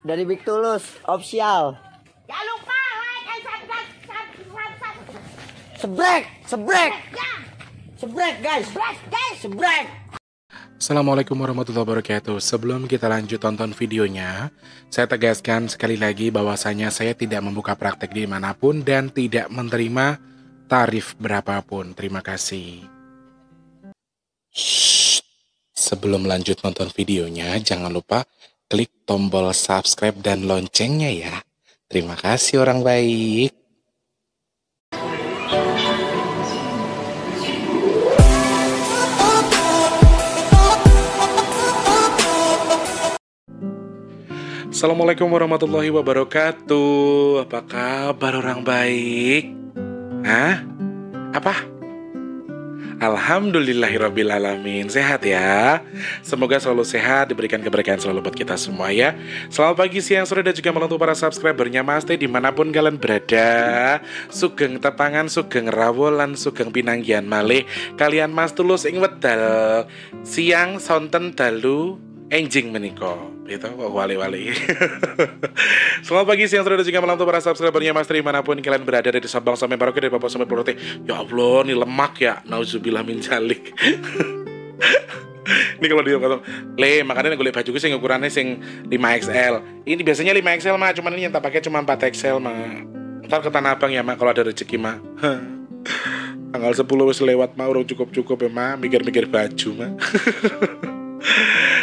dari Big Tulus official. Jangan lupa like and subscribe. Sebrek guys. Sebrek. Assalamualaikum warahmatullahi wabarakatuh. Sebelum kita lanjut tonton videonya, saya tegaskan sekali lagi bahwasanya saya tidak membuka praktek dimanapun dan tidak menerima tarif berapapun. Terima kasih. Shh. Sebelum lanjut nonton videonya, jangan lupa klik tombol subscribe dan loncengnya ya. Terima kasih orang baik. Assalamualaikum warahmatullahi wabarakatuh. Apa kabar orang baik? Hah? Apa? Alhamdulillahirrabbilalamin. Sehat ya. Semoga selalu sehat, diberikan keberkahan selalu buat kita semua ya. Selamat pagi, siang, sore, dan juga malam untuk para subscribernya Mas Teh dimanapun kalian berada. Sugeng tepangan, sugeng rawolan, sugeng pinanggian malih. Kalian Mas Tulus ing wedal siang sonten dalu enjing meniko. Itu wali-wali. Selamat pagi, siang, sore, dan juga malam untuk para subscribernya Mas Tri dimanapun kalian berada, dari Sabang sampai Merauke, dari Papua sampai Pulau T. Ya Allah, ini lemak ya. Nauzubillah min zalik. Ini kalau dia kata, le, makanya gue liat baju gue sing ukurannya sing 5XL. Ini biasanya 5XL mah, cuman ini yang tak pakai cuma 4XL mah. Ntar ke Tanah Abang ya mah kalau ada rezeki mah. Tanggal 10 wis lewat mah, urung cukup-cukup ya mah, mikir-mikir baju mah.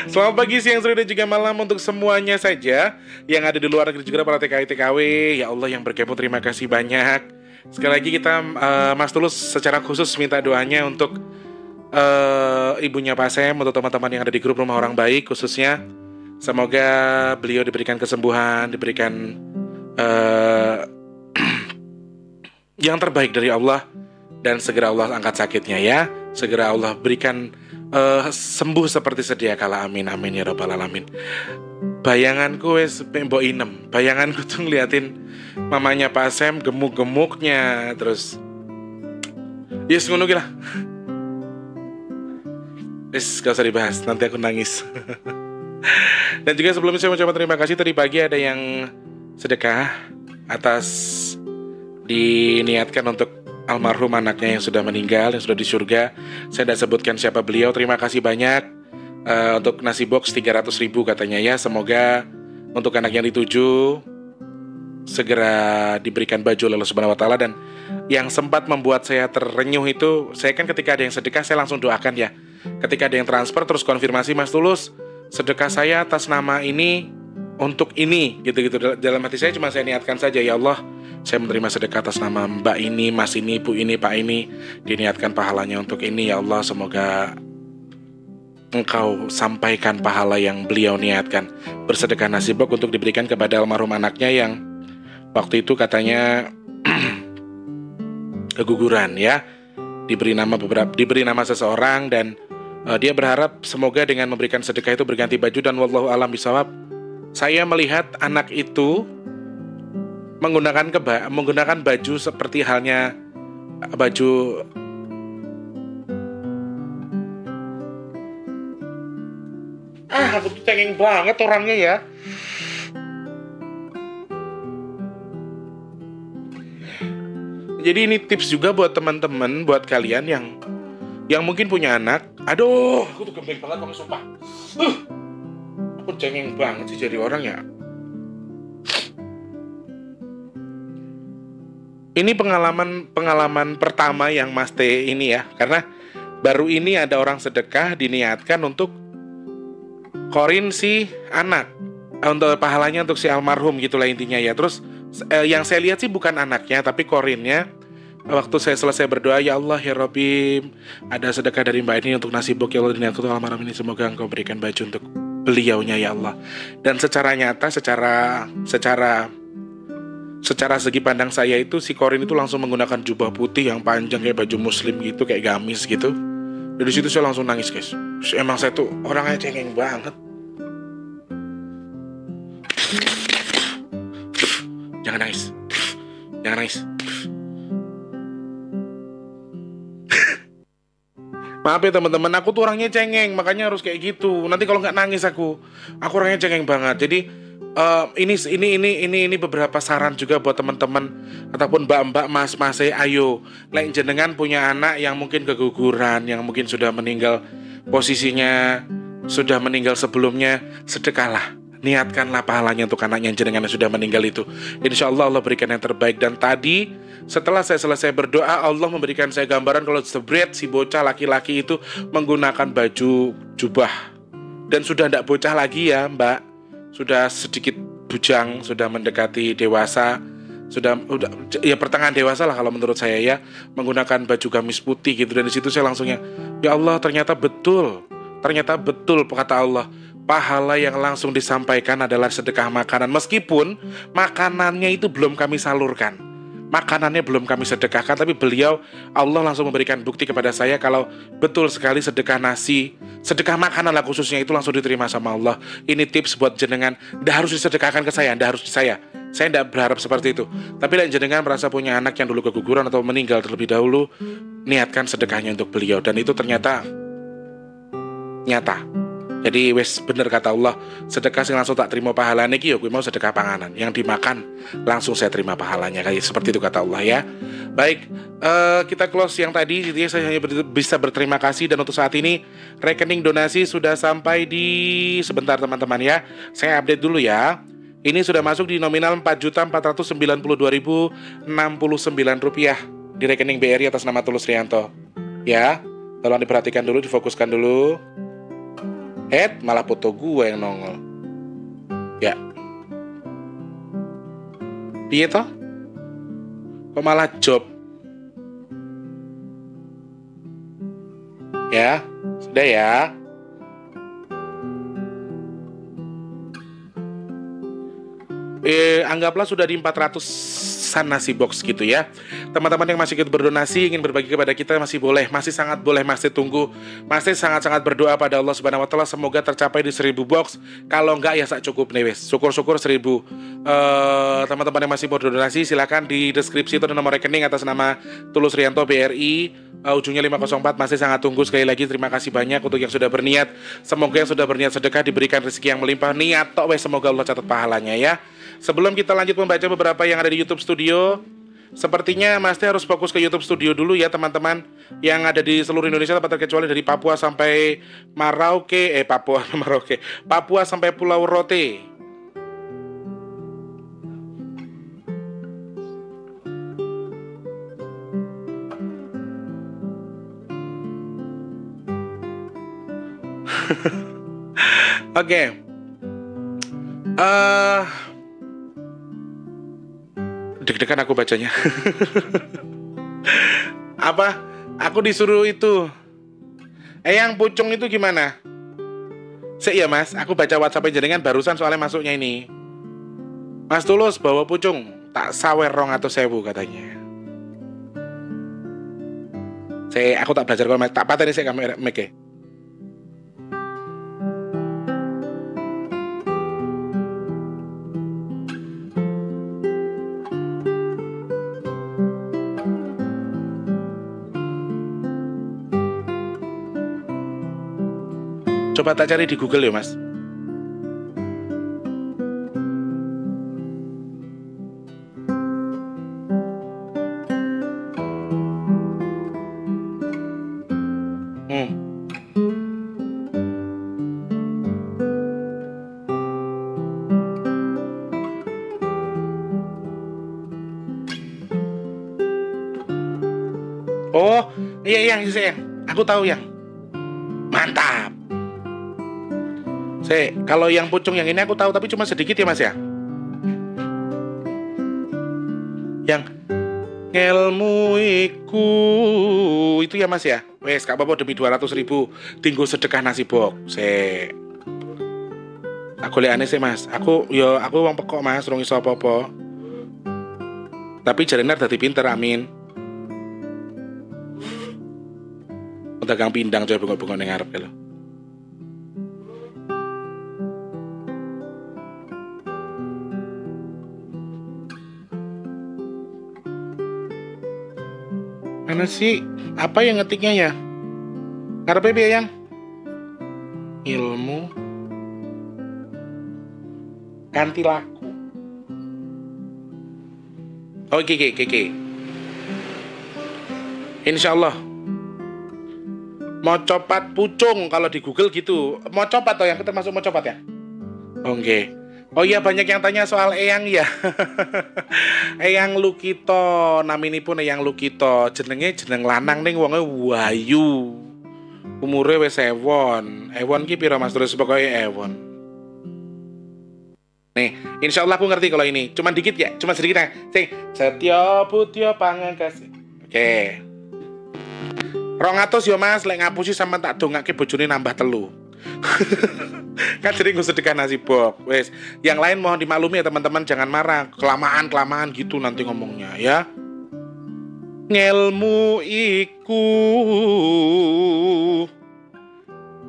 Selamat pagi, siang, sore, dan juga malam untuk semuanya saja yang ada di luar negeri juga para TKW. Ya Allah yang berkepo, terima kasih banyak. Sekali lagi kita Mas Tulus secara khusus minta doanya untuk ibunya Pak Sem, untuk teman-teman yang ada di grup Rumah Orang Baik khususnya. Semoga beliau diberikan kesembuhan, diberikan yang terbaik dari Allah, dan segera Allah angkat sakitnya ya. Segera Allah berikan sembuh seperti sedia kala, amin amin ya rabbal alamin. Bayanganku wes mbok inem. Bayanganku tuh ngeliatin mamanya Pak Sem gemuk-gemuknya, terus yes ngono lah. Wes gak usah dibahas, nanti aku nangis. Dan juga sebelumnya saya mengucapkan terima kasih. Tadi pagi ada yang sedekah atas diniatkan untuk almarhum anaknya yang sudah meninggal, yang sudah di surga. Saya tidak sebutkan siapa beliau. Terima kasih banyak untuk nasi box 300.000 katanya ya. Semoga untuk anak yang dituju segera diberikan baju oleh Allah Subhanahu wa taala. Dan yang sempat membuat saya terenyuh itu, saya kan ketika ada yang sedekah saya langsung doakan ya. Ketika ada yang transfer terus konfirmasi, Mas Tulus, sedekah saya atas nama ini untuk ini, gitu-gitu. Dalam hati saya cuma saya niatkan saja, ya Allah, saya menerima sedekah atas nama Mbak ini, Mas ini, Bu ini, Pak ini, diniatkan pahalanya untuk ini, ya Allah, semoga Engkau sampaikan pahala yang beliau niatkan. Bersedekah nasi box untuk diberikan kepada almarhum anaknya yang waktu itu katanya keguguran ya. Diberi nama seseorang, dan dia berharap semoga dengan memberikan sedekah itu berganti baju, dan wallahu alam bisawab. Saya melihat anak itu menggunakan baju seperti halnya baju aku tuh cengeng banget orangnya ya. Jadi ini tips juga buat teman-teman, buat kalian yang mungkin punya anak. Aduh, aku tuh gembeng banget pakai sumpah. Aku cengeng banget sih jadi orang ya. Ini pengalaman pertama yang Mas T ini ya, karena baru ini ada orang sedekah diniatkan untuk korin si anak, untuk pahalanya untuk si almarhum gitulah intinya ya. Terus yang saya lihat sih bukan anaknya tapi korinnya. Waktu saya selesai berdoa, ya Allah ya Rabbi, ada sedekah dari Mbak ini untuk nasi box, ya Allah diniatkan untuk almarhum ini, semoga Engkau berikan baju untuk beliaunya ya Allah. Dan secara nyata, secara segi pandang saya itu, si korin itu langsung menggunakan jubah putih yang panjang kayak baju muslim gitu, kayak gamis gitu. Dari situ saya langsung nangis guys. Emang saya tuh orangnya cengeng banget. Jangan nangis. Maaf ya teman-teman, aku tuh orangnya cengeng, makanya harus kayak gitu. Nanti kalau nggak nangis aku orangnya cengeng banget. Jadi Ini beberapa saran juga buat teman-teman ataupun mbak-mbak, mas-mas, ayo, lek jenengan punya anak yang mungkin keguguran, yang mungkin sudah meninggal, posisinya sudah meninggal sebelumnya, sedekahlah. Niatkanlah pahalanya untuk anaknya jenengan yang sudah meninggal itu. Insya Allah Allah berikan yang terbaik. Dan tadi setelah saya selesai berdoa, Allah memberikan saya gambaran kalau jebret si bocah laki-laki itu menggunakan baju jubah. Dan sudah tidak bocah lagi ya mbak, sudah sedikit bujang, sudah mendekati dewasa, sudah ya pertengahan dewasa lah kalau menurut saya ya, menggunakan baju gamis putih gitu. Dan di situ saya langsungnya, ya Allah ternyata betul kata Allah, pahala yang langsung disampaikan adalah sedekah makanan. Meskipun makanannya itu belum kami salurkan, makanannya belum kami sedekahkan, tapi beliau, Allah langsung memberikan bukti kepada saya kalau betul sekali sedekah nasi, sedekah makanan lah khususnya itu langsung diterima sama Allah. Ini tips buat jenengan, ndak harus disedekahkan ke saya, ndak harus saya ndak berharap seperti itu. Tapi lah jenengan merasa punya anak yang dulu keguguran atau meninggal terlebih dahulu, niatkan sedekahnya untuk beliau. Dan itu ternyata nyata. Jadi wes bener kata Allah, sedekah sing langsung tak terima pahalanya ki yo kuwi mau sedekah panganan. Yang dimakan langsung saya terima pahalanya, kayak seperti itu kata Allah ya. Baik, kita close yang tadi. Jadi saya hanya bisa berterima kasih. Dan untuk saat ini rekening donasi sudah sampai di, sebentar teman-teman ya, saya update dulu ya. Ini sudah masuk di nominal Rp4.492.069 di rekening BRI atas nama Tulus Rianto. Ya, tolong diperhatikan dulu, difokuskan dulu. Malah foto gue yang nongol. Ya. Piye toh? Kok malah job? Ya, sudah ya. Anggaplah sudah di 400-an nasi box gitu ya. Teman-teman yang masih ikut berdonasi, ingin berbagi kepada kita, masih boleh, masih sangat boleh, masih tunggu, masih sangat-sangat berdoa pada Allah Subhanahu wa taala semoga tercapai di 1000 box. Kalau enggak ya sak cukup nih wes. Syukur-syukur 1000. Teman-teman yang masih mau berdonasi silakan, di deskripsi itu ada nomor rekening atas nama Tulus Rianto BRI, ujungnya 504. Masih sangat tunggu. Sekali lagi terima kasih banyak untuk yang sudah berniat. Semoga yang sudah berniat sedekah diberikan rezeki yang melimpah. Niat tok wes, semoga Allah catat pahalanya ya. Sebelum kita lanjut membaca beberapa yang ada di YouTube Studio, sepertinya Mas Teh harus fokus ke YouTube Studio dulu ya teman-teman, yang ada di seluruh Indonesia tanpa terkecuali, dari Papua sampai Merauke, Papua sampai Pulau Rote. Oke. Deg-degan aku bacanya. Apa? Aku disuruh itu. Yang pucung itu gimana? Iya mas, aku baca WhatsApp jenengan barusan soalnya masuknya ini. Mas Tulus bawa pucung, tak sawer 200.000 katanya. Aku tak belajar kalau tak pateni saya kamera meke. Coba tak cari di Google ya mas. Oh iya yang aku tahu yang mantap. Kalau yang pucung yang ini aku tahu, tapi cuma sedikit ya mas ya. Yang ngelmu iku itu ya mas ya. Wes gak apa-apa, demi 200.000 tinggal sedekah nasi box. Aku lihat aneh sih mas. Aku wong pekok mas, rong iso apa-apa. Tapi jarenar dadi pinter, amin. Dagang pindang coba bengok-bengok ning ngarep lho. Mana sih? Apa yang ngetiknya ya? Ngarepe piye yang? Ilmu ganti laku. Oke. Insyaallah. Mau copat pucung kalau di Google gitu. Mau copat toh yang termasuk mau copat ya? Oke. Oh iya banyak yang tanya soal Eyang ya. Eyang Lukito, naminipun Eyang Lukito. Jenenge jeneng lanang ning wonge Wayu. Umure wis ewon. Ewon ki piro Mas terus pokoke ewon. Nih, insyaallah aku ngerti kalau ini. Cuman dikit ya, cuma sedikit ya. Sing Setyo Butyo Pangekasih. Oke. 200 yo Mas, lek ngapusi sampean tak dongake bojone nambah 3. Kan jadi gue sedekah nasi box. Wes, yang lain mohon dimaklumi ya teman-teman, jangan marah. Kelamaan gitu nanti ngomongnya ya. Ngelmu iku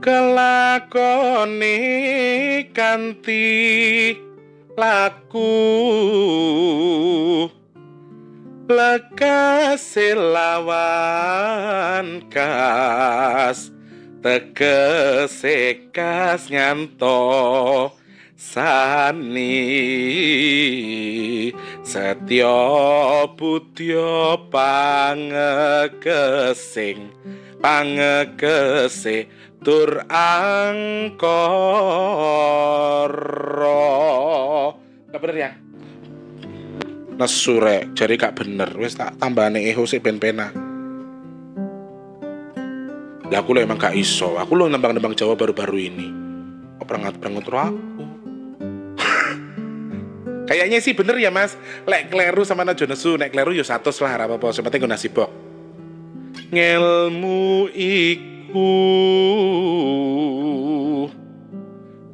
kelakone kanthi laku lekas lawan kas tegese kas nganto sani setya butya pangekese tur angkara. Gak bener ya? Nesu rek, jari gak bener. Wis tak tambahane eho sik ben pena. Lah aku lo emang gak iso. Aku lo nembang-nembang Jawa baru-baru ini. Kok perengat-perengut aku. Kayaknya sih bener ya Mas. Lek kleru sama najo nesu, nek kleru yo 100 lah ora apa-apa. Sing penting nasi bok. Ngelmu iku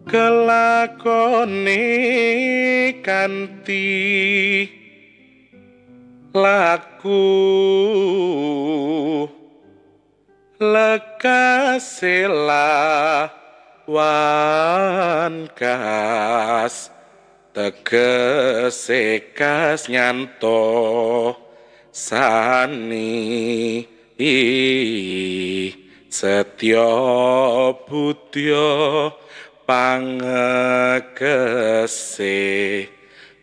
kelakone kanthi laku lekas lawan kas tegese kas nyanto sani setya butya pangekese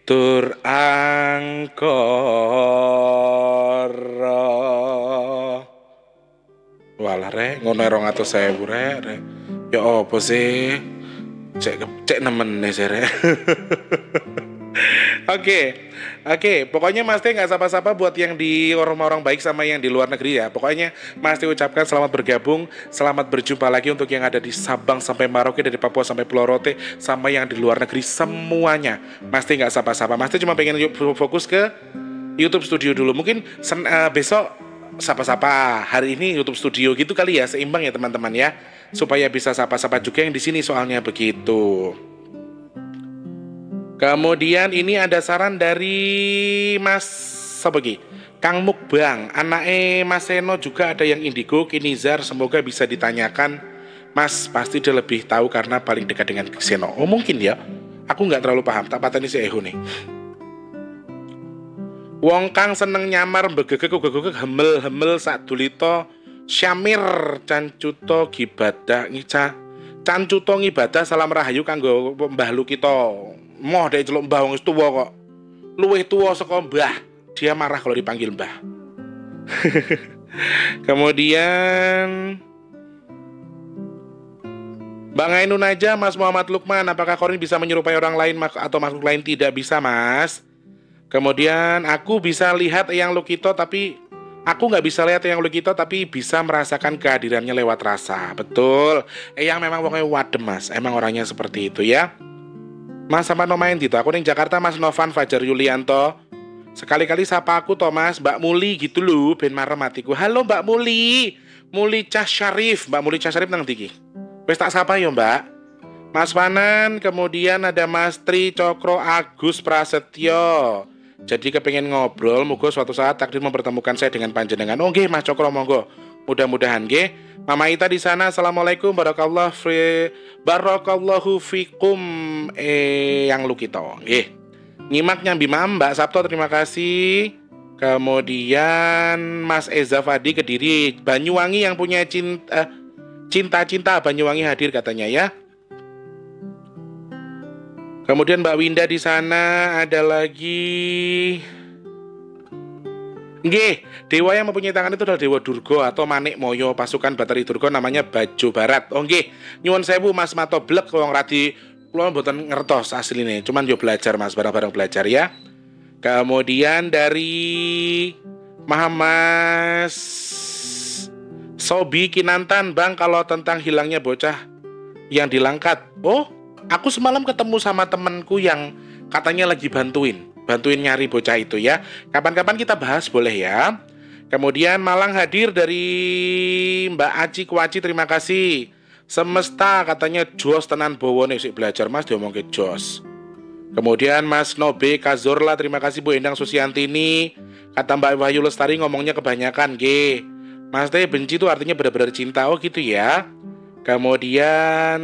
tur angkara. Walah rek, ngono 200.000 rek. Ya apa sih? Cek nemen nih sih rek. Oke, pokoknya Mas Teh nggak sapa-sapa buat yang di orang-orang baik sama yang di luar negeri ya. Pokoknya Mas Teh ucapkan selamat bergabung, selamat berjumpa lagi untuk yang ada di Sabang sampai Merauke, dari Papua sampai Pulau Rote, sama yang di luar negeri semuanya. Mas Teh nggak sapa-sapa, Mas Teh cuma pengen fokus ke YouTube Studio dulu. Mungkin besok sapa-sapa, hari ini YouTube Studio gitu kali ya, seimbang ya teman-teman ya, supaya bisa sapa-sapa juga yang di sini soalnya begitu. Kemudian ini ada saran dari Mas Sobegi, Kang Mukbang, anake Mas Seno juga ada yang indigo, Kinizar, semoga bisa ditanyakan. Mas pasti dia lebih tahu karena paling dekat dengan Seno. Oh mungkin ya, aku nggak terlalu paham, tak pateni si Eho nih. Wong kang seneng nyamar begegek hemel sak dulito syamir cancuto gibadah cancuto ngibadah salam rahayu kanggo Mbah Lukito. Moh dek celuk mbah wong wis tuwa kok. Luwih tuwa saka mbah. Dia marah kalau dipanggil mbah. Kemudian Bang Ainun aja Mas Muhammad Lukman, apakah Korin bisa menyerupai orang lain atau makhluk lain? Tidak bisa Mas. Kemudian aku bisa lihat Eyang Lukito tapi aku nggak bisa lihat Eyang Lukito tapi bisa merasakan kehadirannya lewat rasa. Betul. Eyang memang pokoknya wadem Mas. Emang orangnya seperti itu ya. Mas sama nomain gitu. Aku ning Jakarta Mas Novan Fajar Yulianto. Sekali-kali sapa aku Thomas, Mbak Muli gitu loh, ben marem atiku. Halo Mbak Muli. Muli Cah Syarif, Mbak Muli Cah Syarif nang ndi? Wis tak sapa yo Mbak. Mas Panan, kemudian ada Mas Tri Cokro Agus Prasetyo. Jadi kepengen ngobrol, moga suatu saat takdir mempertemukan saya dengan panjenengan. Oh nggih Mas Cokro monggo. Mudah-mudahan nggih. Mama Ita di sana, assalamualaikum barakallahu fikum yang Lukito. Nggih. Nyimak nyambi Mbak Sabto, terima kasih. Kemudian Mas Eza Fadi Kediri, Banyuwangi yang punya cinta Banyuwangi hadir katanya ya. Kemudian Mbak Winda di sana, ada lagi. Nggih, dewa yang mempunyai tangan itu adalah Dewa Durga atau Manik Moyo, pasukan Batari Durga namanya Bajo Barat. Oh nggih, nyuwun sewu Mas Mato blek wong radi kula mboten ngertos asline, cuman yo belajar Mas, bareng-bareng belajar ya. Kemudian dari Mas Sobi Kinantan, Bang, kalau tentang hilangnya bocah yang dilangkat. Oh, aku semalam ketemu sama temenku yang katanya lagi bantuin nyari bocah itu ya. Kapan-kapan kita bahas boleh ya. Kemudian Malang hadir dari Mbak Aci Kuaci, terima kasih. Semesta katanya jos tenan bowone sik belajar Mas diomong ke jos. Kemudian Mas Nobe Kazorla, terima kasih Bu Endang Susiantini. Kata Mbak Wahyu Lestari ngomongnya kebanyakan G. Mas Teh benci itu artinya benar-benar cinta. Oh gitu ya. Kemudian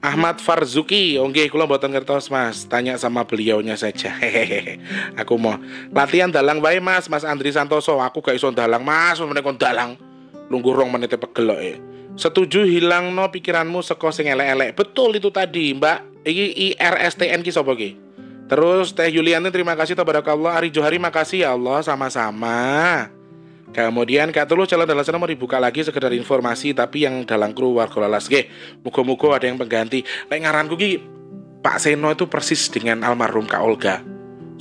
Ahmad Farzuki, oke, kula mboten ngertos Mas, tanya sama beliaunya saja. Hehehe. Aku mau latihan dalang wae Mas, Mas Andri Santoso. Aku gak iso dalang Mas, meneh kon dalang. Lungguh rong menit pegeloke. Setuju hilang no pikiranmu seko sing elek-elek. Betul itu tadi, Mbak. Iki IRSTN ki sapa ki? Terus Teh Yulianti terima kasih tabarakallah. Ari Johari makasih ya Allah, sama-sama. Kemudian Kak Tulus Jalan Dalasana mau dibuka lagi sekedar informasi, tapi yang dalang kru warga lalas ge. Muga-muga ada yang pengganti. Lek ngaranku ki Pak Seno itu persis dengan almarhum Kak Olga.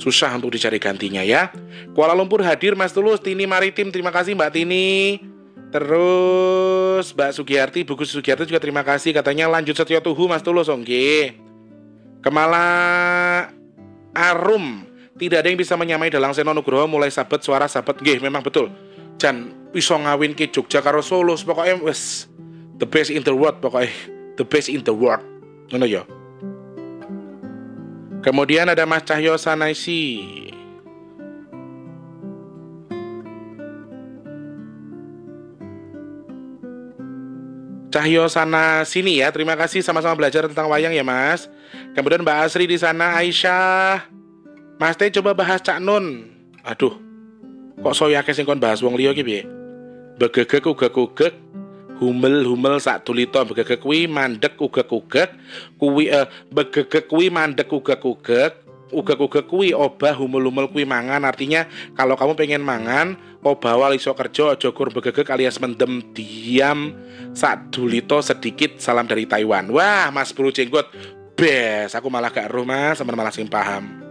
Susah untuk dicari gantinya ya. Kuala Lumpur hadir Mas Tulus, Tini Maritim, terima kasih Mbak Tini. Terus Mbak Sugiyarti, Buku Sugiyarti juga terima kasih, katanya lanjut Setyo Tuhu Mas Tulus ongge. Kemala Arum, tidak ada yang bisa menyamai dalang Seno Nugroho mulai sabet suara sabet nggih, memang betul. Jan iso ngawin ke Jogja karo Solo, pokoknya wes the best in the world, pokoknya the best in the world. Ngono ya. Kemudian ada Mas Cahyo Sanaisi. Cahyo sana sini ya, terima kasih sama-sama belajar tentang wayang ya Mas. Kemudian Mbak Asri di sana, Aisyah. Mas Teh coba bahas Cak Nun. Aduh, kok soya sing kon bahas wong liya ki piye? Begegek ugek-ugek, humel-humel sak tulita, begegek kuwi mandek ugek-ugek, kuwi begegek kuwi mandek ugek-ugek, ugek-ugek kuwi obah, humel-humel kuwi mangan. Artinya kalau kamu pengen mangan, obah wal iso kerja, aja kur begegek alias mendem diam sak tulita sedikit. Salam dari Taiwan. Wah, Mas Bro Jenggot, bes. Aku malah gak roh Mas, sama malah sing paham.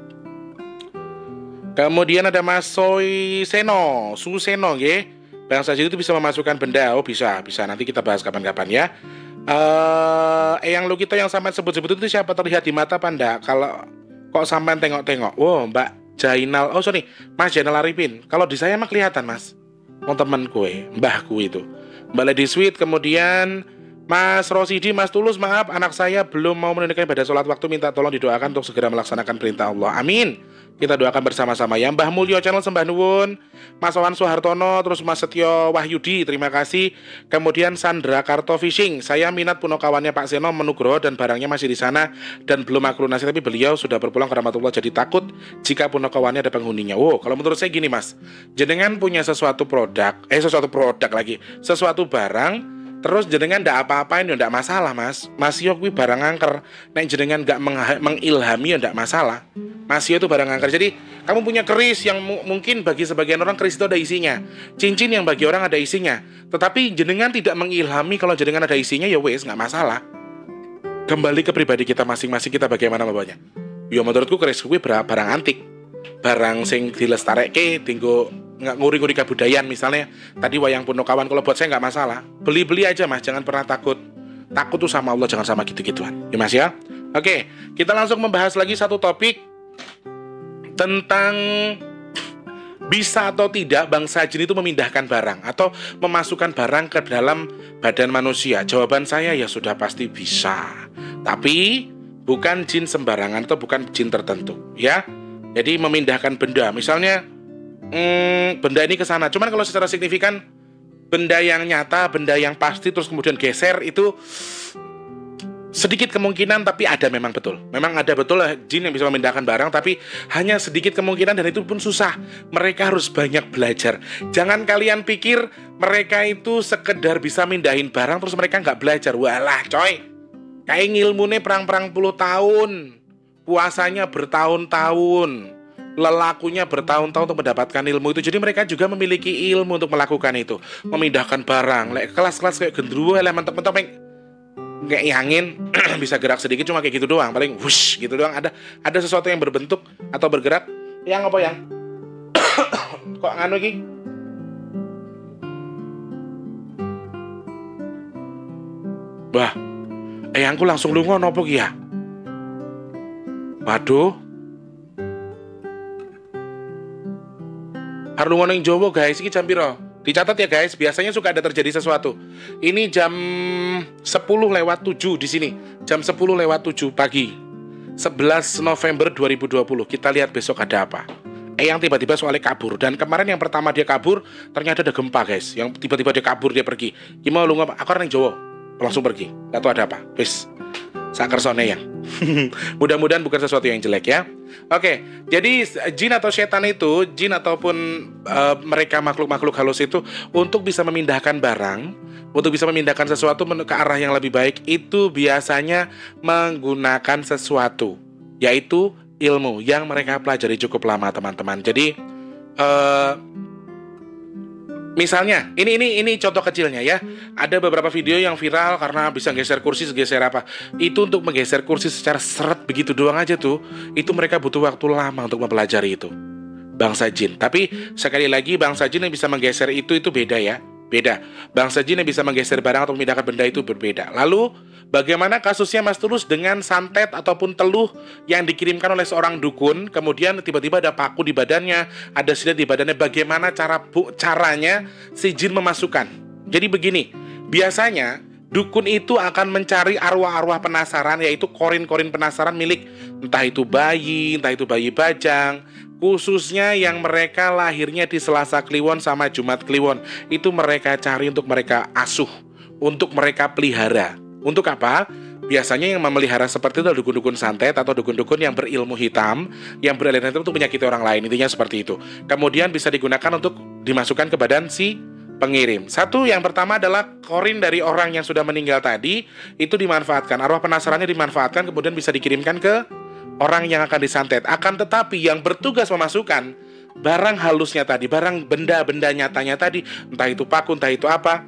Kemudian ada Mas Soy Seno, Suseno nggih. Bangsa Jin itu bisa memasukkan benda. Oh, bisa. Nanti kita bahas kapan-kapan ya. Yang lu kita yang sampai sebut-sebut itu siapa, terlihat di mata apa enggak? Kalau kok sampai tengok-tengok. Wow, Mbak Jainal. Oh, sorry, Mas Jainal Arifin. Kalau di saya mah kelihatan, Mas. Oh, temen kue, mbahku itu. Mbak Lady Sweet, kemudian Mas Rosidi, Mas Tulus, maaf anak saya belum mau menunaikan ibadah sholat waktu, minta tolong didoakan untuk segera melaksanakan perintah Allah. Amin. Kita doakan bersama-sama ya. Mbah Mulyo Channel sembah nuwun. Mas Wawan Soehartono, terus Mas Setyo Wahyudi, terima kasih. Kemudian Sandra Karto Fishing, saya minat punokawannya Pak Seno Menugroho dan barangnya masih di sana dan belum aku lunasi, tapi beliau sudah berpulang ke rahmatullah, jadi takut jika punokawannya ada penghuninya. Wow, kalau menurut saya gini Mas, jenengan punya sesuatu barang, terus jenengan ndak apa-apain ya ndak masalah Mas. Mas yo kuwi barang angker. Nek jenengan nggak mengilhami ya ndak masalah. Mas yo itu barang angker. Jadi kamu punya keris yang mungkin bagi sebagian orang keris itu ada isinya. Cincin yang bagi orang ada isinya. Tetapi jenengan tidak mengilhami kalau jenengan ada isinya ya wes nggak masalah. Kembali ke pribadi kita masing-masing, kita bagaimana membawanya. Yo menurutku keris kuwi barang antik. Barang sing dilestareke tinggo nggak nguri-nguri kebudayaan. Misalnya tadi wayang punokawan, kalau buat saya nggak masalah, beli aja Mas, jangan pernah takut tuh sama Allah, jangan sama gitu-gituan ya Mas ya. Oke, kita langsung membahas lagi satu topik tentang bisa atau tidak bangsa jin itu memindahkan barang atau memasukkan barang ke dalam badan manusia. Jawaban saya ya sudah pasti bisa, tapi bukan jin sembarangan atau bukan jin tertentu ya. Jadi memindahkan benda, misalnya benda ini ke sana. Cuman kalau secara signifikan benda yang nyata, benda yang pasti terus kemudian geser itu sedikit kemungkinan, tapi ada memang betul. Memang ada betul lah jin yang bisa memindahkan barang, tapi hanya sedikit kemungkinan dan itu pun susah. Mereka harus banyak belajar. Jangan kalian pikir mereka itu sekedar bisa mindahin barang terus mereka nggak belajar. Walah coy, Kayak ngilmune perang-perang puluh tahun, puasanya bertahun-tahun, lelakunya bertahun-tahun untuk mendapatkan ilmu itu. Jadi mereka juga memiliki ilmu untuk melakukan itu, memindahkan barang. Kelas-kelas kayak gendruwo, mentok-mentok kayak angin bisa gerak sedikit, cuma kayak gitu doang, paling wush gitu doang. Ada sesuatu yang berbentuk atau bergerak. Yang apa yang? Kok nganu iki? Wah, eyangku langsung lunga nopo ki ya? Waduh. Harus lunga ning Jawa guys, iki jam piro? Dicatat ya guys, biasanya suka ada terjadi sesuatu. Ini jam 10:07 di sini. Jam 10:07 pagi. 11 November 2020. Kita lihat besok ada apa. Eyang tiba-tiba soalnya kabur. Dan kemarin yang pertama dia kabur, ternyata ada gempa guys. Yang tiba-tiba dia kabur, dia pergi. Gimana lu ngapa? Aku orang Jawa. Langsung pergi. Gak tahu ada apa. Wis. Sakersone ya. Mudah-mudahan bukan sesuatu yang jelek ya. Oke, jadi jin atau setan itu, jin ataupun mereka makhluk-makhluk halus itu untuk bisa memindahkan barang, untuk bisa memindahkan sesuatu ke arah yang lebih baik itu biasanya menggunakan sesuatu, yaitu ilmu yang mereka pelajari cukup lama teman-teman. Jadi misalnya, ini contoh kecilnya ya. Ada beberapa video yang viral karena bisa geser kursi, segeser apa. Itu untuk menggeser kursi secara seret begitu doang aja tuh. Itu mereka butuh waktu lama untuk mempelajari itu. Bangsa jin. Tapi sekali lagi bangsa jin yang bisa menggeser itu beda ya. Beda. Bangsa jin yang bisa menggeser barang atau memindahkan benda itu berbeda. Lalu, bagaimana kasusnya Mas Tulus dengan santet ataupun teluh yang dikirimkan oleh seorang dukun, kemudian tiba-tiba ada paku di badannya, ada silet di badannya, bagaimana caranya si jin memasukkan? Jadi begini, biasanya dukun itu akan mencari arwah-arwah penasaran, yaitu korin-korin penasaran milik entah itu bayi bajang, khususnya yang mereka lahirnya di Selasa Kliwon sama Jumat Kliwon. Itu mereka cari untuk mereka asuh, untuk mereka pelihara. Untuk apa? Biasanya yang memelihara seperti itu adalah dukun-dukun santet atau dukun-dukun yang berilmu hitam, yang beraliran hitam untuk menyakiti orang lain. Intinya seperti itu. Kemudian bisa digunakan untuk dimasukkan ke badan si pengirim. Satu, yang pertama adalah korin dari orang yang sudah meninggal tadi, itu dimanfaatkan. Arwah penasarannya dimanfaatkan, kemudian bisa dikirimkan ke orang yang akan disantet. Akan tetapi yang bertugas memasukkan barang halusnya tadi, barang benda-benda nyatanya tadi, entah itu paku, entah itu apa,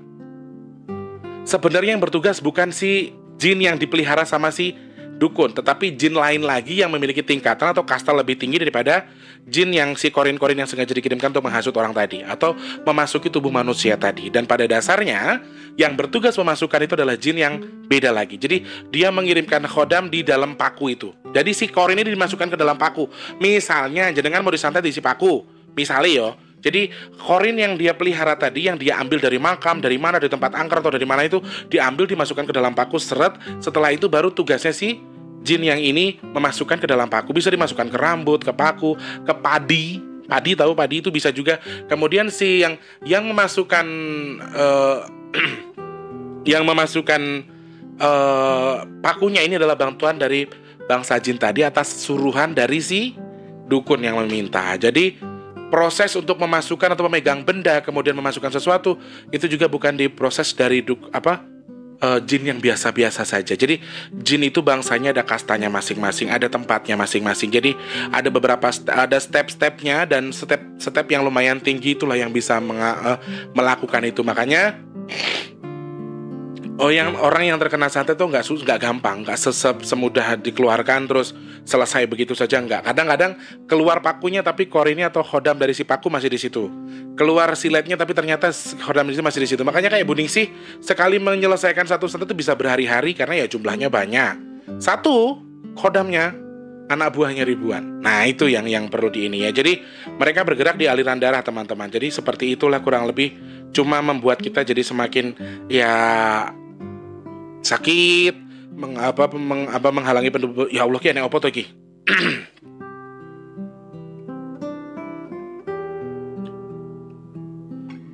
sebenarnya yang bertugas bukan si jin yang dipelihara sama si dukun, tetapi jin lain lagi yang memiliki tingkatan atau kasta lebih tinggi daripada jin yang si korin-korin yang sengaja dikirimkan untuk menghasut orang tadi atau memasuki tubuh manusia tadi. Dan pada dasarnya yang bertugas memasukkan itu adalah jin yang beda lagi. Jadi dia mengirimkan khodam di dalam paku itu. Jadi si korin ini dimasukkan ke dalam paku. Misalnya jenengan mau disantet di si paku, misalnya yo. Jadi korin yang dia pelihara tadi, yang dia ambil dari makam, dari mana, dari tempat angker atau dari mana itu, diambil, dimasukkan ke dalam paku, seret. Setelah itu baru tugasnya si jin yang ini memasukkan ke dalam paku. Bisa dimasukkan ke rambut, ke paku, ke padi. Padi, tahu padi itu bisa juga. Kemudian si yang memasukkan pakunya ini adalah bantuan dari bangsa jin tadi atas suruhan dari si dukun yang meminta. Jadi proses untuk memasukkan atau memegang benda kemudian memasukkan sesuatu itu juga bukan diproses dari jin yang biasa-biasa saja. Jadi jin itu bangsanya ada kastanya masing-masing, ada tempatnya masing-masing. Jadi ada beberapa step-stepnya, dan step yang lumayan tinggi itulah yang bisa melakukan itu. Makanya orang yang terkena santet itu nggak gampang, nggak semudah dikeluarkan terus selesai begitu saja, nggak. Kadang-kadang keluar pakunya tapi korinnya atau khodam dari si paku masih di situ. Keluar siletnya tapi ternyata khodam di situ masih di situ. Makanya kayak Buningsih sekali menyelesaikan satu santet itu bisa berhari-hari karena ya jumlahnya banyak. Satu khodamnya anak buahnya ribuan. Nah itu yang perlu di ini ya. Jadi mereka bergerak di aliran darah teman-teman. Jadi seperti itulah kurang lebih, cuma membuat kita jadi semakin ya sakit, menghalangi penduduk. Ya Allah, ki nek opo to iki?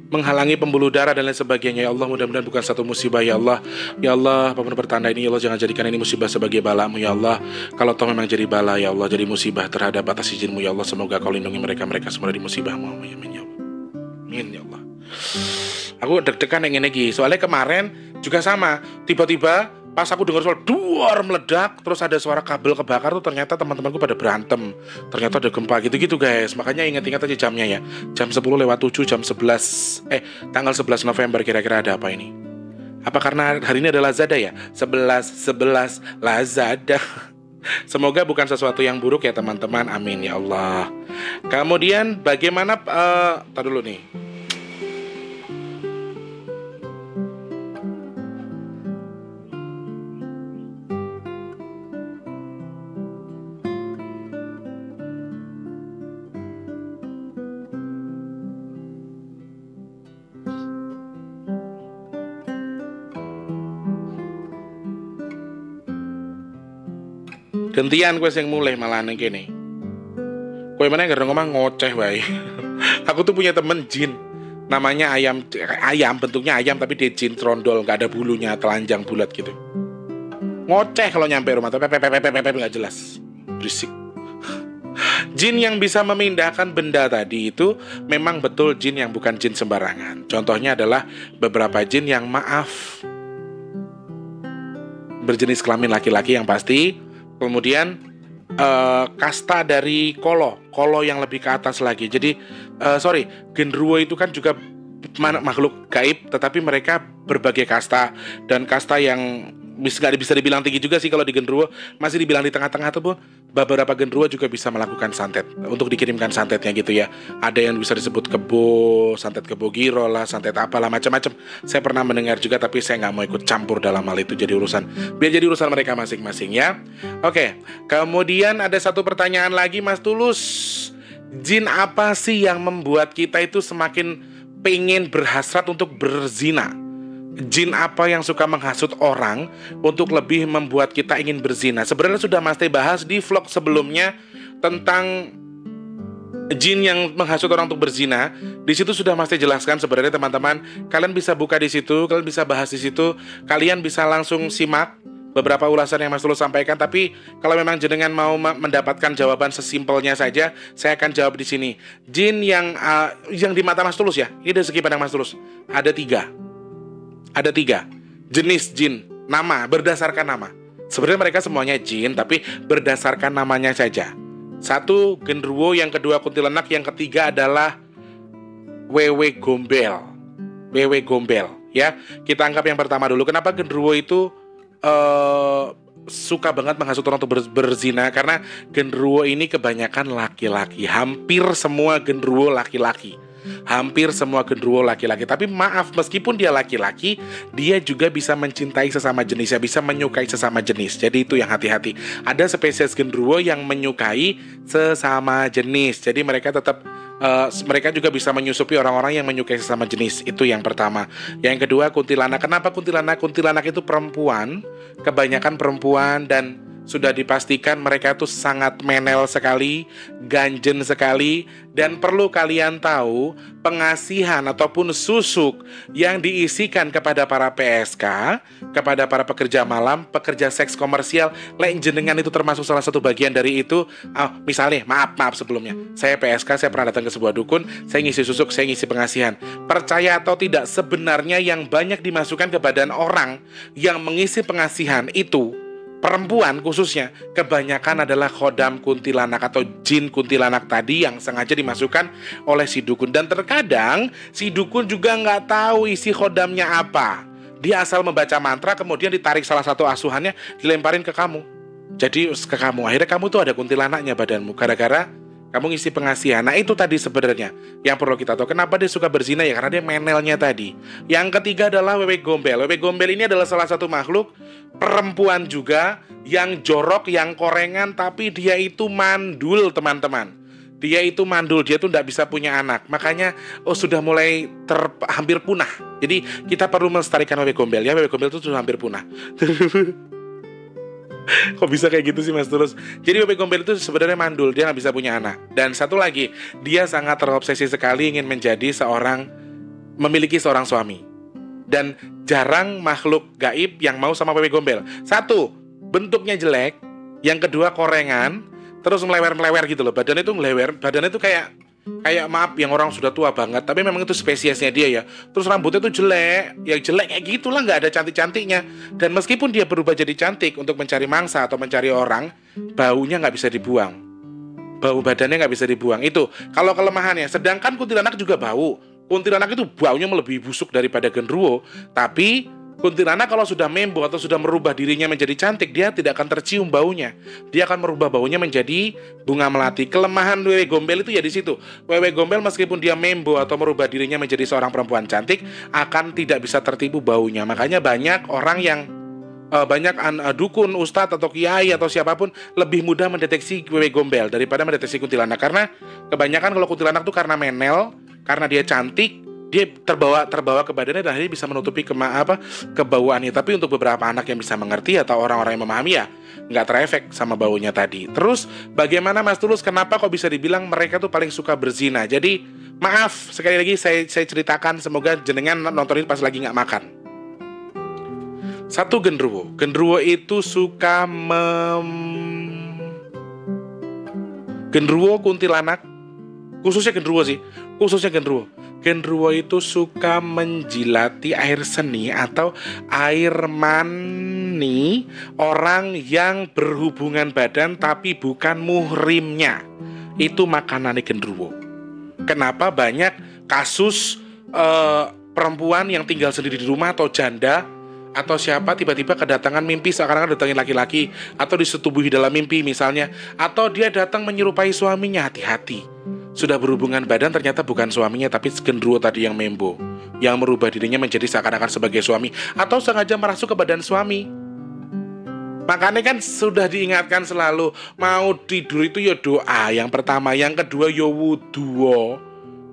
Menghalangi pembuluh darah dan lain sebagainya. Ya Allah, mudah-mudahan bukan satu musibah ya Allah. Ya Allah, apapun pertanda ini ya Allah, jangan jadikan ini musibah sebagai balamu ya Allah. Kalau toh memang jadi bala ya Allah, jadi musibah terhadap atas izinmu ya Allah, semoga kau lindungi mereka semua dari musibahmu. Amin ya Allah. Amin ya Allah. Aku deg-degan yang ini, soalnya kemarin juga sama, tiba-tiba Pas aku dengar suara duar meledak, terus ada suara kabel kebakar tuh, ternyata teman-temanku pada berantem. Ternyata ada gempa gitu-gitu guys. Makanya ingat-ingat aja jamnya ya. Jam 10:07, jam 11 tanggal 11 November kira-kira ada apa ini? Apa karena hari ini ada Lazada ya? 11 Lazada. Semoga bukan sesuatu yang buruk ya teman-teman. Amin ya Allah. Kemudian bagaimana tar dulu nih. Gantian kowe sing mulai malah ning kene. Kowe meneh gara ngomong ngoceh wae. Aku tuh punya temen jin. Namanya ayam, bentuknya ayam tapi dia jin trondol, enggak ada bulunya, telanjang bulat gitu. Ngoceh kalau nyampe rumah tuh enggak jelas. Berisik. Jin yang bisa memindahkan benda tadi itu memang betul jin yang bukan jin sembarangan. Contohnya adalah beberapa jin yang berjenis kelamin laki-laki yang pasti. Kemudian kasta dari kolo yang lebih ke atas lagi. Jadi genderuwo itu kan juga makhluk gaib, tetapi mereka berbagai kasta, dan kasta yang nggak bisa dibilang tinggi juga sih kalau di genderuwo, masih dibilang di tengah-tengah tuh. Beberapa genderuwo juga bisa melakukan santet untuk dikirimkan santetnya gitu ya. Ada yang bisa disebut santet kebo giro lah, santet apalah macam-macam. Saya pernah mendengar juga, tapi saya nggak mau ikut campur dalam hal itu, biar jadi urusan mereka masing-masing ya. Oke, kemudian ada satu pertanyaan lagi Mas Tulus. Jin apa sih yang membuat kita itu semakin pengen berhasrat untuk berzina? Jin apa yang suka menghasut orang untuk lebih membuat kita ingin berzina? Sebenarnya sudah Mas Teh bahas di vlog sebelumnya tentang jin yang menghasut orang untuk berzina. Di situ sudah Mas Teh jelaskan sebenarnya teman-teman. Kalian bisa buka di situ, kalian bisa bahas di situ, kalian bisa langsung simak beberapa ulasan yang Mas Tulus sampaikan. Tapi kalau memang jenengan mau mendapatkan jawaban sesimpelnya saja, saya akan jawab di sini. Jin yang di mata Mas Tulus ya, ini dari segi pandang Mas Tulus, ada tiga jenis jin, berdasarkan nama. Sebenarnya mereka semuanya jin, tapi berdasarkan namanya saja. Satu genderuwo, yang kedua kuntilanak, yang ketiga adalah wewe gombel. Wewe gombel ya. Kita anggap yang pertama dulu. Kenapa genderuwo itu suka banget menghasut orang untuk berzina? Karena genderuwo ini kebanyakan laki-laki. Hampir semua genderuwo laki-laki. Tapi maaf, meskipun dia laki-laki, dia juga bisa mencintai sesama jenisnya, bisa menyukai sesama jenis. Jadi itu yang hati-hati. Ada spesies genderuwo yang menyukai sesama jenis. Jadi mereka tetap mereka juga bisa menyusupi orang-orang yang menyukai sesama jenis. Itu yang pertama. Yang kedua kuntilanak. Kenapa kuntilanak? Kuntilanak itu perempuan, kebanyakan perempuan, dan sudah dipastikan mereka itu sangat menel sekali, ganjen sekali. Dan perlu kalian tahu, pengasihan ataupun susuk yang diisikan kepada para PSK, kepada para pekerja malam, pekerja seks komersial, jenengan itu termasuk salah satu bagian dari itu. Misalnya, maaf sebelumnya, saya PSK, saya pernah datang ke sebuah dukun, saya ngisi susuk, saya ngisi pengasihan. Percaya atau tidak, sebenarnya yang banyak dimasukkan ke badan orang yang mengisi pengasihan itu, perempuan khususnya, kebanyakan adalah khodam kuntilanak atau jin kuntilanak tadi yang sengaja dimasukkan oleh si dukun. Dan terkadang si dukun juga nggak tahu isi khodamnya apa. Dia asal membaca mantra, kemudian ditarik salah satu asuhannya, dilemparin ke kamu. Jadi ke kamu, akhirnya kamu tuh ada kuntilanaknya badanmu, gara-gara kamu ngisi pengasihan. Nah itu tadi sebenarnya yang perlu kita tahu. Kenapa dia suka berzina ya? Karena dia menelnya tadi. Yang ketiga adalah wewe gombel. Wewe gombel ini adalah salah satu makhluk perempuan juga yang jorok, yang korengan, tapi dia itu mandul teman-teman. Dia itu mandul, dia tuh nggak bisa punya anak. Makanya sudah mulai hampir punah. Jadi kita perlu melestarikan wewe gombel ya. Wewe gombel itu sudah hampir punah. Kok bisa kayak gitu sih Mas Tulus? Jadi wewe gombel itu sebenarnya mandul, dia nggak bisa punya anak. Dan satu lagi, dia sangat terobsesi sekali ingin memiliki seorang suami. Dan jarang makhluk gaib yang mau sama wewe gombel. Satu, bentuknya jelek. Yang kedua, korengan. Terus melewer-melewer gitu loh. Badannya itu melewer, badannya itu kayak kayak maaf yang orang sudah tua banget, tapi memang itu spesiesnya dia ya. Terus rambutnya tuh jelek, yang jelek kayak gitulah, nggak ada cantik-cantiknya. Dan meskipun dia berubah jadi cantik untuk mencari mangsa atau mencari orang, baunya nggak bisa dibuang. Bau badannya nggak bisa dibuang. Itu kalau kelemahannya. Sedangkan kuntilanak juga bau. Kuntilanak itu baunya melebihi busuk daripada genderuwo. Tapi kuntilanak kalau sudah membo atau sudah merubah dirinya menjadi cantik, dia tidak akan tercium baunya. Dia akan merubah baunya menjadi bunga melati. Kelemahan wewe gombel itu ya di situ. Wewe gombel meskipun dia membo atau merubah dirinya menjadi seorang perempuan cantik, akan tidak bisa tertipu baunya. Makanya banyak orang yang dukun, ustadz atau kiai atau siapapun lebih mudah mendeteksi wewe gombel daripada mendeteksi kuntilanak. Karena kebanyakan kalau kuntilanak tuh karena menel, karena dia cantik, dia terbawa ke badannya dan akhirnya bisa menutupi kebawaannya. Tapi untuk beberapa anak yang bisa mengerti atau orang-orang yang memahami ya nggak terefek sama baunya tadi. Terus bagaimana Mas Tulus, kenapa kok bisa dibilang mereka tuh paling suka berzina? Jadi maaf sekali lagi saya ceritakan, semoga jenengan nontonin pas lagi nggak makan. Satu, genderuwo itu suka genderuwo, kuntilanak, khususnya genderuwo. Genderuwo itu suka menjilati air seni atau air mani orang yang berhubungan badan tapi bukan muhrimnya. Itu makanannya genderuwo. Kenapa banyak kasus perempuan yang tinggal sendiri di rumah atau janda atau siapa tiba-tiba kedatangan mimpi seakan-akan datangin laki-laki, atau disetubuhi dalam mimpi misalnya, atau dia datang menyerupai suaminya. Hati-hati, sudah berhubungan badan ternyata bukan suaminya tapi genderuwo tadi yang membo, yang merubah dirinya menjadi seakan-akan sebagai suami atau sengaja merasuk ke badan suami. Makanya kan sudah diingatkan selalu, mau tidur itu ya doa yang pertama, yang kedua ya wudu.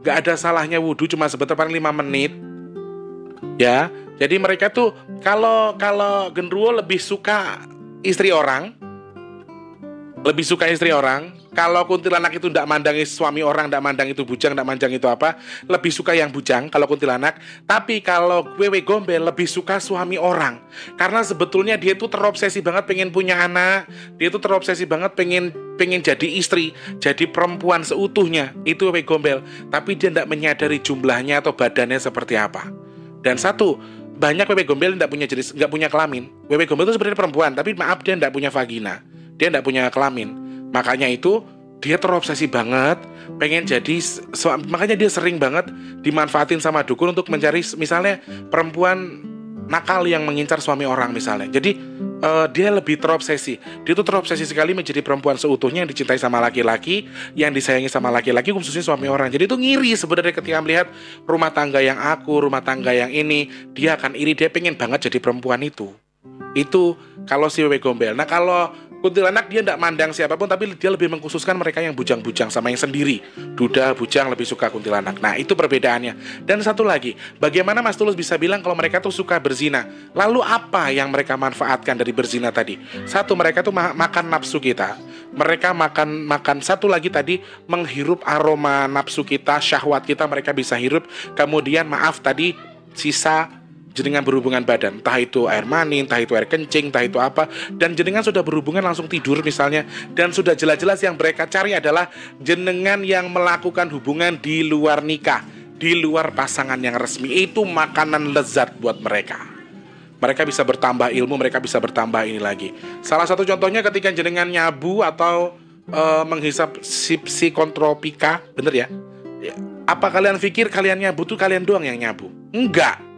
Gak ada salahnya wudu, cuma sebentar, paling 5 menit ya. Jadi mereka tuh kalau genderuwo lebih suka istri orang. Kalau kuntilanak itu ndak mandangi suami orang, ndak mandang itu bujang, ndak mandang itu apa, lebih suka yang bujang kalau kuntilanak. Tapi kalau wewe gombel lebih suka suami orang. Karena sebetulnya dia tuh terobsesi banget pengen punya anak. Dia tuh terobsesi banget pengen jadi istri, jadi perempuan seutuhnya. Itu wewe gombel. Tapi dia ndak menyadari jumlahnya atau badannya seperti apa. Dan satu, banyak wewe gombel nggak punya kelamin. Wewe gombel itu sebenarnya perempuan, tapi maaf dia nggak punya vagina, dia nggak punya kelamin. Makanya itu dia terobsesi banget, pengen jadi. Makanya dia sering banget dimanfaatin sama dukun untuk mencari misalnya perempuan nakal yang mengincar suami orang misalnya. Jadi dia lebih terobsesi. Dia tuh terobsesi sekali menjadi perempuan seutuhnya yang dicintai sama laki-laki, yang disayangi sama laki-laki, khususnya suami orang. Jadi itu ngiri sebenarnya ketika melihat rumah tangga yang rumah tangga yang ini, dia akan iri, dia pengen banget jadi perempuan itu. Itu kalau si wewe gombel. Nah kalau kuntilanak dia tidak mandang siapapun, tapi dia lebih mengkhususkan mereka yang bujang-bujang sama yang sendiri. Duda, bujang lebih suka kuntilanak. Nah itu perbedaannya. Dan satu lagi, bagaimana Mas Tulus bisa bilang kalau mereka tuh suka berzina? Lalu apa yang mereka manfaatkan dari berzina tadi? Satu, mereka tuh makan nafsu kita. Mereka makan satu lagi tadi, menghirup aroma nafsu kita, syahwat kita mereka bisa hirup. Kemudian maaf tadi sisa jenengan berhubungan badan, entah itu air mani, entah itu air kencing, entah itu apa, dan jenengan sudah berhubungan langsung tidur misalnya, dan sudah jelas-jelas yang mereka cari adalah jenengan yang melakukan hubungan di luar nikah, di luar pasangan yang resmi. Itu makanan lezat buat mereka. Mereka bisa bertambah ilmu, mereka bisa bertambah ini lagi. Salah satu contohnya ketika jenengan nyabu atau menghisap psikotropika, bener ya? Apa kalian pikir kalian nyabu tuh kalian doang yang nyabu? Enggak.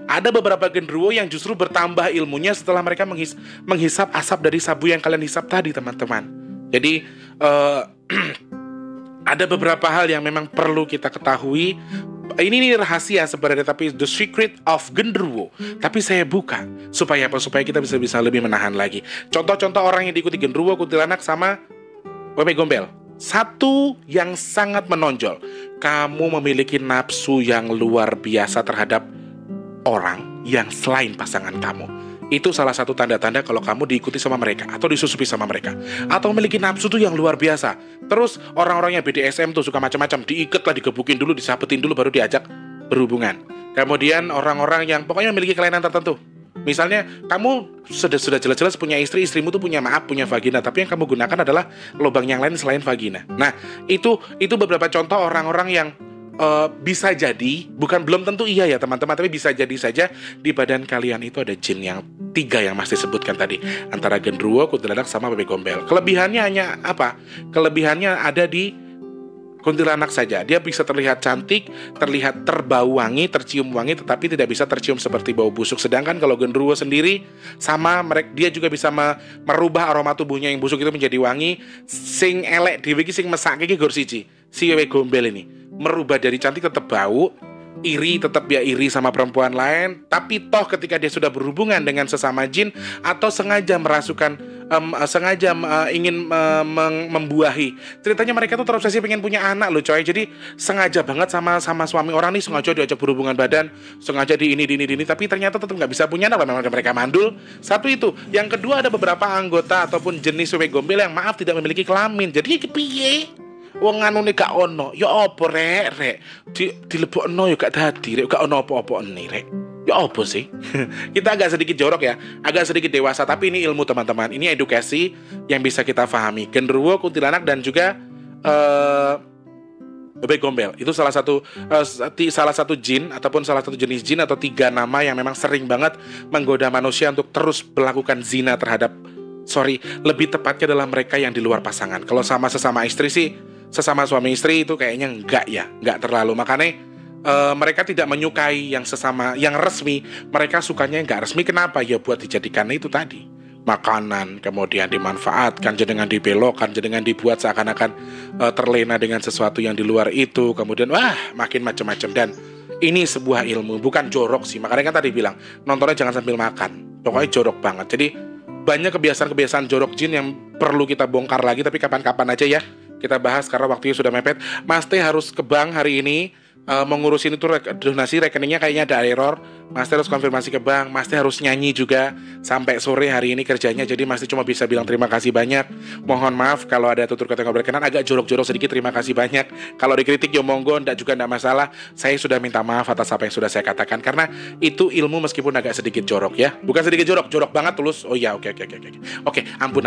Ada beberapa genderuwo yang justru bertambah ilmunya setelah mereka menghisap asap dari sabu yang kalian hisap tadi, teman-teman. Jadi ada beberapa hal yang memang perlu kita ketahui. Ini rahasia sebenarnya, tapi the secret of genderuwo. Tapi saya buka supaya kita bisa lebih menahan lagi. Contoh-contoh orang yang diikuti genderuwo, kuntilanak sama wewe gombel. Satu yang sangat menonjol, kamu memiliki nafsu yang luar biasa terhadap orang yang selain pasangan kamu. Itu salah satu tanda-tanda kalau kamu diikuti sama mereka atau disusupi sama mereka, atau memiliki nafsu tuh yang luar biasa. Terus orang-orang yang BDSM tuh suka macam-macam, diikat lah, digebukin dulu, disabetin dulu baru diajak berhubungan. Kemudian orang-orang yang pokoknya memiliki kelainan tertentu, Misalnya kamu sudah jelas-jelas punya istri, istrimu tuh punya vagina, tapi yang kamu gunakan adalah lubang yang lain selain vagina. Nah, itu beberapa contoh orang-orang yang bisa jadi, belum tentu iya ya teman-teman, tapi bisa jadi saja di badan kalian itu ada jin yang 3 yang Mas disebutkan tadi, antara genderuwo, kuntilanak, sama bebek gombel. Kelebihannya hanya apa? Kelebihannya ada di kuntilanak saja. Dia bisa terlihat cantik, terlihat terbau wangi, tercium wangi, tetapi tidak bisa tercium seperti bau busuk. Sedangkan kalau genderuwo sendiri sama, dia juga bisa merubah aroma tubuhnya yang busuk itu menjadi wangi. Sing elek dhewe iki sing mesake iki gor siji. Si bebek gombel ini merubah dari cantik tetap bau, iri tetap dia iri sama perempuan lain, tapi toh ketika dia sudah berhubungan dengan sesama jin atau sengaja merasukan ingin membuahi, ceritanya mereka tuh terobsesi pengen punya anak loh coy. Jadi sengaja banget sama suami orang nih, sengaja diajak berhubungan badan, sengaja di ini, tapi ternyata tetap nggak bisa punya anak, memang mereka mandul. Satu itu. Yang kedua, ada beberapa anggota ataupun jenis bebek gombel yang maaf tidak memiliki kelamin. Jadi piye? Wong anune gak ono, ya apa rek dilebokno ya gak dadi, rek gak ono apa-apa nih rek. Ya apa sih? Kita agak sedikit jorok ya, agak sedikit dewasa, tapi ini ilmu teman-teman, ini edukasi yang bisa kita pahami. Genderuwo, kuntilanak, dan juga bebek gombel itu salah satu jin ataupun salah satu jenis jin atau 3 nama yang memang sering banget menggoda manusia untuk terus melakukan zina terhadap, lebih tepatnya adalah mereka yang di luar pasangan. Kalau sama sesama istri sih, sesama suami istri itu kayaknya enggak terlalu. Makanya mereka tidak menyukai yang sesama, yang resmi. Mereka sukanya yang enggak resmi. Kenapa? Ya buat dijadikan itu tadi, makanan, kemudian dimanfaatkan, jenengan dibelokkan, jenengan dibuat seakan-akan terlena dengan sesuatu yang di luar itu. Kemudian makin macam-macam. Dan ini sebuah ilmu, bukan jorok sih. Makanya kan tadi bilang, nontonnya jangan sambil makan. Pokoknya jorok banget. Jadi banyak kebiasaan-kebiasaan jorok jin yang perlu kita bongkar lagi, tapi kapan-kapan aja ya kita bahas karena waktunya sudah mepet. Mas Teh harus ke bank hari ini, mengurusin itu donasi rekeningnya kayaknya ada error. Mas Teh harus konfirmasi ke bank. Mas Teh harus nyanyi juga sampai sore hari ini kerjanya. Jadi Mas Teh cuma bisa bilang terima kasih banyak. Mohon maaf kalau ada tutur kata yang berkenan agak jorok-jorok sedikit. Terima kasih banyak. Kalau dikritik ya monggo, enggak masalah. Saya sudah minta maaf atas apa yang sudah saya katakan, karena itu ilmu meskipun agak sedikit jorok ya. Bukan sedikit jorok banget Tulus. Oh ya, oke. Oke, ampun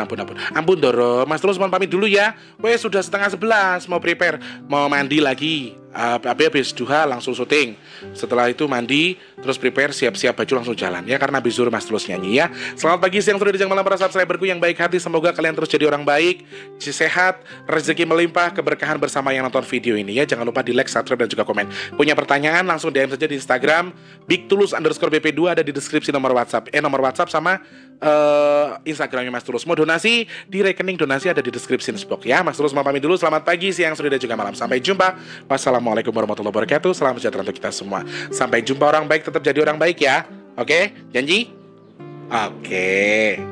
Doro. Mas Tulus mohon pamit dulu ya. Wes sudah 10:30, mau prepare, mau mandi lagi. Habis duha langsung syuting. Setelah itu mandi, terus prepare, siap-siap baju langsung jalan ya, karena habis zuhur Mas terus nyanyi ya. Selamat pagi, siang, sore, dan malam para subscriberku yang baik hati. Semoga kalian terus jadi orang baik, sehat, rezeki melimpah, keberkahan bersama yang nonton video ini ya. Jangan lupa di like, subscribe, dan juga komen. Punya pertanyaan langsung DM saja di Instagram bigtulus_bp2, ada di deskripsi nomor WhatsApp sama Instagramnya Mas Tulus. Mau donasi di rekening donasi ada di deskripsi box ya. Mas Tulus mau pamit dulu. Selamat pagi, siang, sore, dan juga malam. Sampai jumpa. Wassalamualaikum warahmatullahi wabarakatuh. Salam sejahtera untuk kita semua. Sampai jumpa orang baik, tetap jadi orang baik ya. Oke? Janji? Oke.